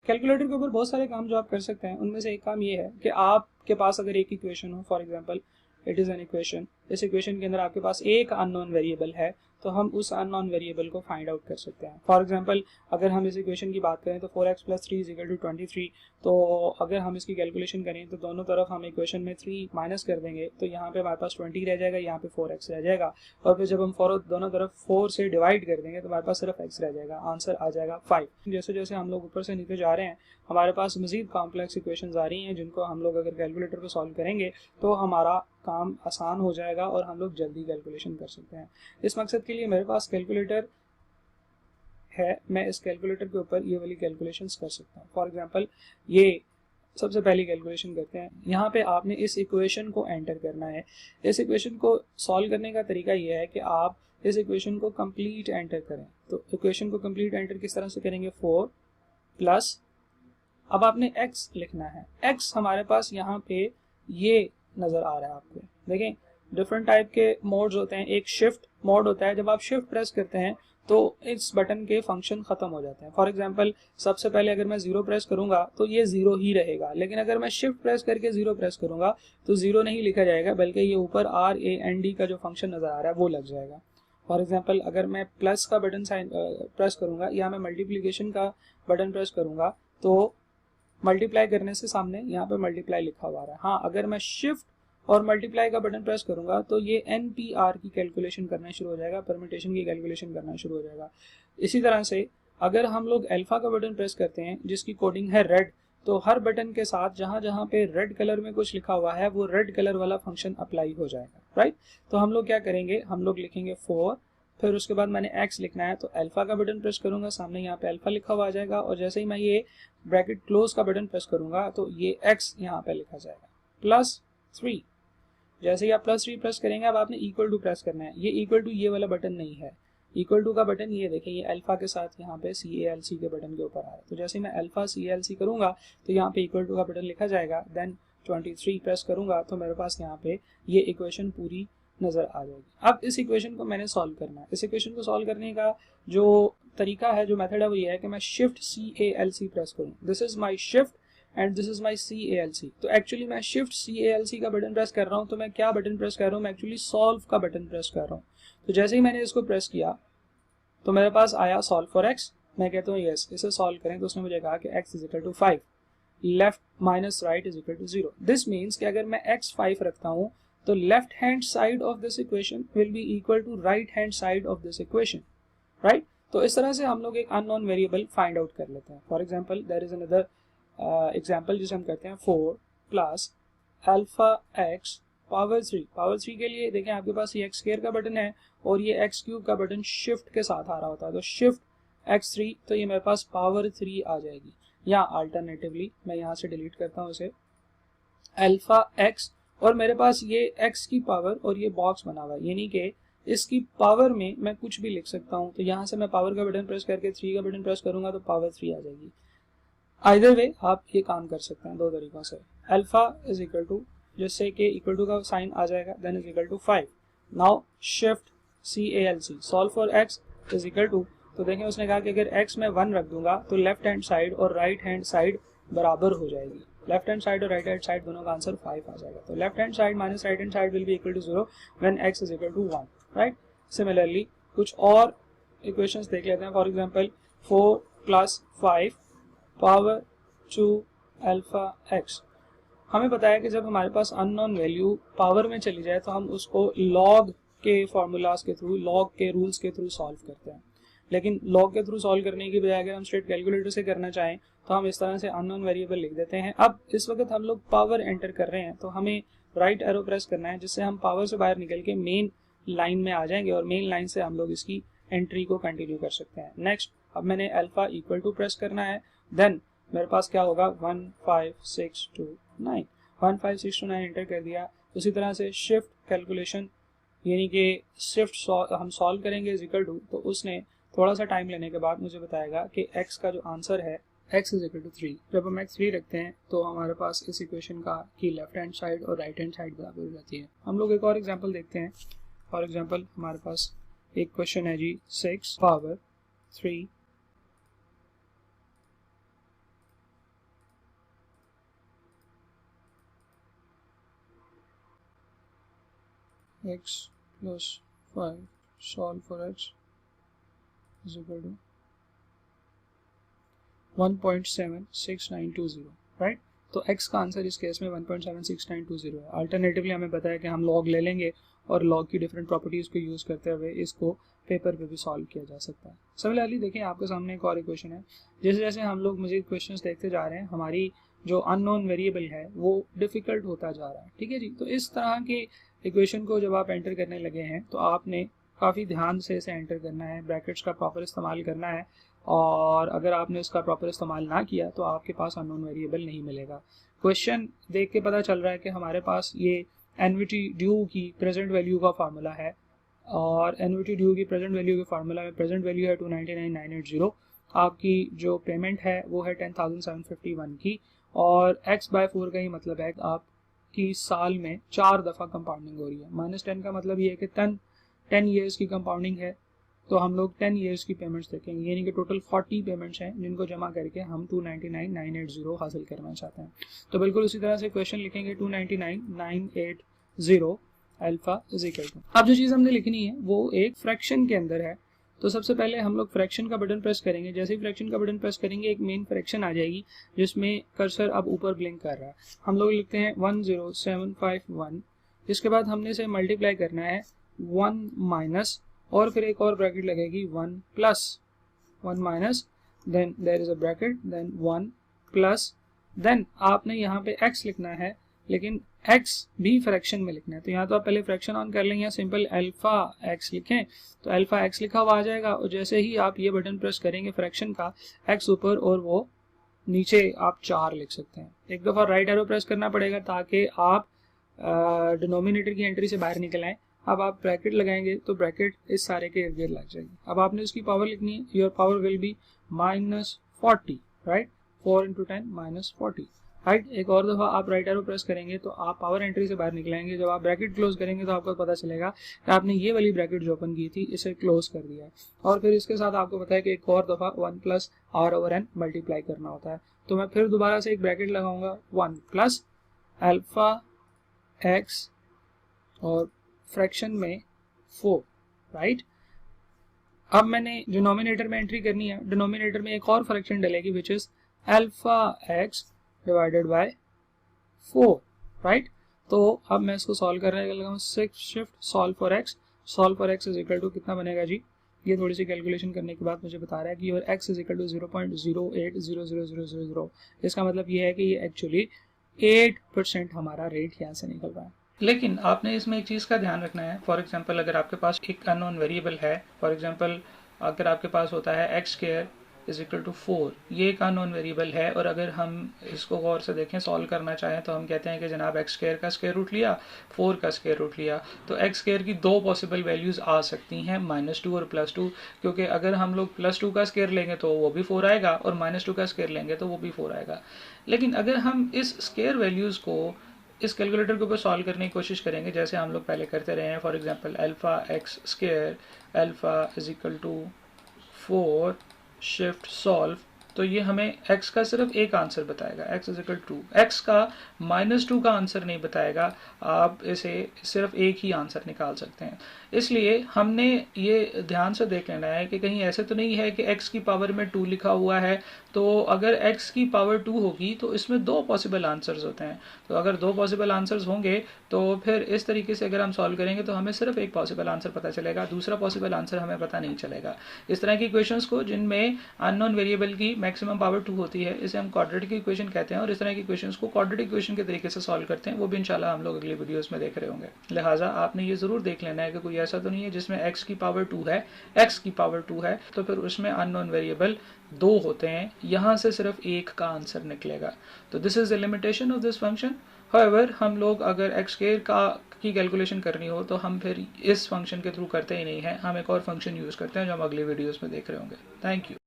Calculator के ऊपर बहुत सारे काम जो आप कर सकते हैं, उनमें से एक काम ये है कि आपके पास अगर एक इक्वेशन हो, for example it is an equation, इस इक्वेशन के अंदर आपके पास एक अननोन वेरिएबल है, तो हम उस अननोन वेरिएबल को फाइंड आउट कर सकते हैं। फॉर एग्जांपल अगर हम इस इक्वेशन की बात करें तो 4x + 3 = 23, तो अगर हम इसकी कैलकुलेशन करें तो दोनों तरफ हम इक्वेशन में 3 माइनस कर देंगे, तो यहाँ पे हमारे पास 20 रह जाएगा, यहाँ पे 4x रह जाएगा, और फिर जब हम दोनों तरफ 4 से डिवाइड कर देंगे तो हमारे पास सिर्फ x रह जाएगा, आंसर आ जाएगा 5। जैसे जैसे हम लोग ऊपर से नीचे जा रहे हैं, हमारे पास मजीद कॉम्प्लेक्स इक्वेशंस आ रही हैं, जिनको हम लोग अगर कैलकुलेटर पर सॉल्व करेंगे तो हमारा काम आसान हो जाएगा और हम लोग जल्दी कैलकुलेशन कर सकते हैं। इस मकसद के लिए मेरे पास कैलकुलेटर है, मैं इस कैलकुलेटर के ऊपर ये वाली कैलकुलेशंस कर सकता हूँ। फॉर एग्जांपल ये सबसे पहली कैलकुलेशन करते हैं। यहाँ पे आपने इस इक्वेशन को एंटर करना है। इस इक्वेशन को सॉल्व करने का तरीका ये है कि आप इस इक्वेशन को कंप्लीट एंटर करें। तो इक्वेशन को कंप्लीट एंटर किस तरह से करेंगे, 4 प्लस, अब आपने x लिखना है। x हमारे पास यहाँ पे ये नज़र आ रहा है आपको, देखें डिफरेंट टाइप के मोड्स होते हैं। एक शिफ्ट मोड होता है, जब आप शिफ्ट प्रेस करते हैं तो इस बटन के फंक्शन खत्म हो जाते हैं। फॉर एग्जांपल सबसे पहले अगर मैं 0 प्रेस करूंगा तो ये 0 ही रहेगा, लेकिन अगर मैं शिफ्ट प्रेस करके 0 प्रेस करूंगा तो 0 नहीं लिखा जाएगा, बल्कि ये ऊपर RAND का जो फंक्शन नज़र आ रहा है वो लग जाएगा। फॉर एग्जांपल अगर मैं प्लस का बटन साइन प्रेस करूंगा या मैं मल्टीप्लिकेशन का बटन प्रेस करूंगा तो मल्टीप्लाई करने से सामने यहाँ पे मल्टीप्लाई लिखा हुआ है। हाँ, अगर मैं शिफ्ट और मल्टीप्लाई का बटन प्रेस करूंगा तो ये NPR की कैलकुलेशन करना शुरू हो जाएगा, परम्यूटेशन की कैलकुलेशन करना शुरू हो जाएगा। इसी तरह से अगर हम लोग अल्फा का बटन प्रेस करते हैं जिसकी कोडिंग है रेड, तो हर बटन के साथ जहां जहां पे रेड कलर में कुछ लिखा हुआ है वो रेड कलर वाला फंक्शन अप्लाई हो जाएगा, राइट। तो हम लोग क्या करेंगे, हम लोग लिखेंगे 4, फिर उसके बाद मैंने x लिखना है, तो अल्फा का बटन प्रेस करूंगा, सामने यहाँ पे अल्फा लिखा हुआ आ जाएगा, और जैसे ही मैं ये ब्रैकेट क्लोज का बटन प्रेस करूंगा तो ये x यहाँ पे लिखा जाएगा, +3। जैसे ही आप +3 प्रेस करेंगे, अब आपने इक्वल टू प्रेस करना है। ये इक्वल टू ये वाला बटन नहीं है, इक्वल टू का बटन ये देखें, ये अल्फा के साथ यहाँ पे CALC के बटन के ऊपर आ रहा है। तो जैसे ही मैं अल्फा CALC करूंगा तो यहाँ पे इक्वल टू का बटन लिखा जाएगा, देन 23 प्रेस करूंगा तो मेरे पास यहाँ पे ये इक्वेशन पूरी नज़र आ जाएगी। अब इस इक्वेशन को मैंने सॉल्व करना है। इस इक्वेशन को सॉल्व करने का जो तरीका है, जो मेथड है, वो ये है कि मैं शिफ्ट CALC प्रेस करूँ। This is my shift and this is my CALC। तो एक्चुअली मैं शिफ्ट CALC का बटन प्रेस कर रहा हूँ, तो मैं क्या बटन प्रेस कर रहा हूँ, मैं एक्चुअली सॉल्व का बटन प्रेस कर रहा हूँ। तो जैसे ही मैंने इसको प्रेस किया तो मेरे पास आया सॉल्व फॉर x। मैं कहता हूँ यस, इसे सॉल्व करें, तो उसने मुझे कहा कि x = 5, left minus right = 0। This means कि अगर मैं x 5 रखता हूँ तो left hand side of this equation will be equal to right hand side of this equation, right. तो इस तरह से हम लोग एक अननोन वेरिएबल फाइंड आउट कर लेते हैं। For example there is another example जिसे हम कहते हैं 4 plus alpha x power 3। Power 3 के लिए देखें आपके पास ये x² का बटन है और ये x³ का बटन शिफ्ट के साथ आ रहा होता है, तो शिफ्ट x3, तो ये मेरे पास पावर 3 आ जाएगी। या अल्टरनेटिवली मैं यहाँ से डिलीट करता हूँ इसे, अल्फा x, और मेरे पास ये x की पावर और ये बॉक्स बना हुआ है, यानी कि इसकी पावर में मैं कुछ भी लिख सकता हूँ। तो यहाँ से मैं पावर का बटन प्रेस करके 3 का बटन प्रेस करूंगा तो पावर 3 आ जाएगी। आइदर वे आप ये काम कर सकते हैं दो तरीकों से। अल्फा इज इक्वल टू, जिससे कि इक्वल टू का साइन आ जाएगा, then is equal to 5। Now shift CALC solve for x is equal to, तो देखें उसने कहा कि अगर x में 1 रख दूंगा तो लेफ्ट हैंड साइड और राइट हैंड साइड बराबर हो जाएगी। लेफ्ट हैंड साइड और राइट हैंड साइड दोनों का आंसर 5 आ जाएगा। तो left hand side minus right hand side will be equal to 0 when x is equal to 1, right. Similarly कुछ और इक्वेशंस देख लेते हैं। For example 4 plus 5 power 2 alpha x। हमें पता है कि जब हमारे पास अननोन वैल्यू पावर में चली जाए तो हम उसको लॉग के फॉर्मूलाज के थ्रू, लॉग के रूल्स के थ्रू सॉल्व करते हैं। लेकिन लॉग के थ्रू सॉल्व करने की बजाय अगर हम स्ट्रेट कैलकुलेटर से करना चाहें तो हम इस तरह से अननोन वेरिएबल लिख देते हैं। अब इस वक्त हम लोग पावर एंटर कर रहे हैं, तो हमें राइट एरो प्रेस करना है, जिससे हम पावर से बाहर निकल के मेन लाइन में आ जाएंगे और मेन लाइन से हम लोग इसकी एंट्री को कंटिन्यू कर सकते हैं। नेक्स्ट, अब मैंने अल्फा इक्वल टू प्रेस करना है, देन मेरे पास क्या होगा 1 5 6 2 9, 1 5 6 2 9 एंटर कर दिया। उसी तरह से शिफ्ट कैलकुलेशन, यानी कि शिफ्ट हम सॉल्व करेंगे इज इक्वल टू, तो उसने थोड़ा सा टाइम लेने के बाद मुझे बताएगा कि x का जो आंसर है x इज इक्वल टू 3। जब हम x 3 रखते हैं तो हमारे पास इस इक्वेशन का की लेफ्ट हैंड साइड और राइट हैंड साइड बराबर हो जाती है। हम लोग एक और एग्जांपल देखते हैं। फॉर एग्जांपल हमारे पास एक क्वेश्चन है जी 6 power 3 x plus 5 solve for x is equal to 1.76920, right. तो x का आंसर इस केस में 1.76920 है। अल्टरनेटिवली हमें बताया कि हम लॉग ले लेंगे और लॉग की डिफरेंट प्रॉपर्टीज़ को यूज़ करते हुए इसको पेपर पे भी सॉल्व किया जा सकता है। सिमिलरली देखिए आपके सामने एक और इक्वेशन है। जैसे जैसे हम लोग मज़ीद क्वेश्चंस देखते जा रहे हैं हमारी जो अननोन वेरिएबल है वो डिफ़िकल्ट होता जा रहा है, ठीक है जी। तो इस तरह के इक्वेशन को जब आप एंटर करने लगे हैं तो आपने काफ़ी ध्यान से इसे एंटर करना है, ब्रैकेट्स का प्रॉपर इस्तेमाल करना है, और अगर आपने इसका प्रॉपर इस्तेमाल ना किया तो आपके पास अननोन वेरिएबल नहीं मिलेगा। क्वेश्चन देख के पता चल रहा है कि हमारे पास ये एनवीटी ड्यू की प्रेजेंट वैल्यू का फार्मूला है, और एनवीटी ड्यू की प्रेजेंट वैल्यू के फार्मूला में प्रेजेंट वैल्यू है 299,980। आपकी जो पेमेंट है वो है 10,751 की, और x/4 का ही मतलब है आपकी साल में 4 दफ़ा कंपाउंडिंग हो रही है। -10 का मतलब ये है कि 10 ईयर्स की कंपाउंडिंग है, तो हम लोग 10 ईयर्स की पेमेंट्स देखेंगे, यानी कि टोटल 40 पेमेंट्स हैं जिनको जमा करके हम 299,980 हासिल करना चाहते हैं। तो बिल्कुल उसी तरह से क्वेश्चन लिखेंगे 299,980 अल्फा इज इक्वल टू। अब जो चीज़ हमने लिखनी है वो एक फ्रैक्शन के अंदर है। तो सबसे पहले हम लोग फ्रैक्शन का बटन प्रेस करेंगे। जैसे ही फ्रैक्शन का बटन प्रेस करेंगे एक मेन फ्रैक्शन आ जाएगी जिसमें कर्सर अब ऊपर ब्लिंक कर रहा है। हम लोग लिखते हैं 10751। इसके बाद हमने इसे मल्टीप्लाई करना है 1 माइनस, और फिर एक और ब्रैकेट लगेगी 1 plus 1 minus, then there is a bracket, then 1 plus, then आपने यहाँ पे x लिखना है, लेकिन x भी फ्रैक्शन में लिखना है। तो यहाँ तो आप पहले फ्रैक्शन ऑन कर लेंगे, सिंपल अल्फा x लिखें तो अल्फा x लिखा हुआ आ जाएगा, और जैसे ही आप ये बटन प्रेस करेंगे फ्रैक्शन का, x ऊपर और वो नीचे आप 4 लिख सकते हैं। एक दफ़ा राइट एरो प्रेस करना पड़ेगा ताकि आप डिनोमिनेटर की एंट्री से बाहर निकल आए। अब आप ब्रैकेट लगाएंगे तो ब्रैकेट इस सारे के इर्द गिर्द लग जाएगी। अब आपने उसकी पावर लिखनी है, your power will be -40, right, 4 × 10 -40, right. एक और दफ़ा आप राइट एरो प्रेस करेंगे तो आप पावर एंट्री से बाहर निकलेंगे। जब आप ब्रैकेट क्लोज करेंगे तो आपको पता चलेगा कि आपने ये वाली ब्रैकेट जो ओपन की थी इसे क्लोज कर दिया है, और फिर इसके साथ आपको पता है कि एक और दफ़ा 1 प्लस r/n मल्टीप्लाई करना होता है। तो मैं फिर दोबारा से एक ब्रैकेट लगाऊंगा 1 प्लस अल्फा x और फ्रैक्शन में 4, राइट। अब मैंने डिनोमिनेटर में एंट्री करनी है, डिनोमिनेटर में एक और फ्रैक्शन डलेगी which is alpha x divided by 4, right. तो अब मैं इसको सॉल्व करने लगा हूँ। 6 shift solve for x is equal to कितना बनेगा जी, ये थोड़ी सी कैलकुलेशन करने के बाद मुझे बता रहा है कि your x is equal to 0.080000। इसका मतलब ये है कि ये एक्चुअली 8% हमारा रेट यहाँ से निकल रहा है। लेकिन आपने इसमें एक चीज़ का ध्यान रखना है। फॉर एग्जांपल अगर आपके पास एक अननोन वेरिएबल है, फॉर एग्जांपल अगर आपके पास होता है x² इज इक्वल टू 4, ये एक अननोन वेरिएबल है, और अगर हम इसको गौर से देखें, सॉल्व करना चाहें तो हम कहते हैं कि जनाब x² का स्क्वायर रूट लिया, 4 का स्क्वायर रूट लिया, तो x² की 2 पॉसिबल वैल्यूज़ आ सकती हैं, -2 और +2, क्योंकि अगर हम लोग +2 का स्क्वायर लेंगे तो वो भी 4 आएगा, और -2 का स्क्वायर लेंगे तो वो भी 4 आएगा। लेकिन अगर हम इस स्क्वायर वैल्यूज़ को इस कैलकुलेटर के ऊपर सॉल्व करने की कोशिश करेंगे जैसे हम लोग पहले करते रहे हैं, for example alpha x² alpha is equal to 4 shift solve, तो ये हमें x का सिर्फ एक आंसर बताएगा, x is equal to 2, x का -2 का आंसर नहीं बताएगा, आप इसे सिर्फ एक ही आंसर निकाल सकते हैं। इसलिए हमने ये ध्यान से देख लेना है कि कहीं ऐसे तो नहीं है कि x की पावर में 2 लिखा हुआ है, तो अगर x की पावर 2 होगी तो इसमें 2 पॉसिबल आंसर्स होते हैं। तो अगर 2 पॉसिबल आंसर्स होंगे तो फिर इस तरीके से अगर हम सॉल्व करेंगे तो हमें सिर्फ एक पॉसिबल आंसर पता चलेगा, दूसरा पॉसिबल आंसर हमें पता नहीं चलेगा। इस तरह की क्वेश्चंस को जिनमें अननोन वेरिएबल की मैक्सिमम पावर 2 होती है, इसे हम क्वाड्रेटिक इक्वेशन कहते हैं, और इस तरह की क्वेश्चंस को क्वाड्रेटिक इक्वेशन के तरीके से सॉल्व करते हैं। वो भी इंशाल्लाह हम लोग अगली वीडियोस में देख रहे होंगे। लिहाजा आपने ये जरूर देख लेना है कि कोई ऐसा तो नहीं है जिसमें x की पावर 2 है, x की पावर 2 है तो फिर उसमें अननोन वेरिएबल 2 होते हैं, यहाँ से सिर्फ एक का आंसर निकलेगा। तो this is the limitation of this function. However हम लोग अगर x² की कैलकुलेशन करनी हो तो हम फिर इस फंक्शन के थ्रू करते ही नहीं है, हम एक और फंक्शन यूज करते हैं जो हम अगली वीडियोस में देख रहे होंगे। Thank you.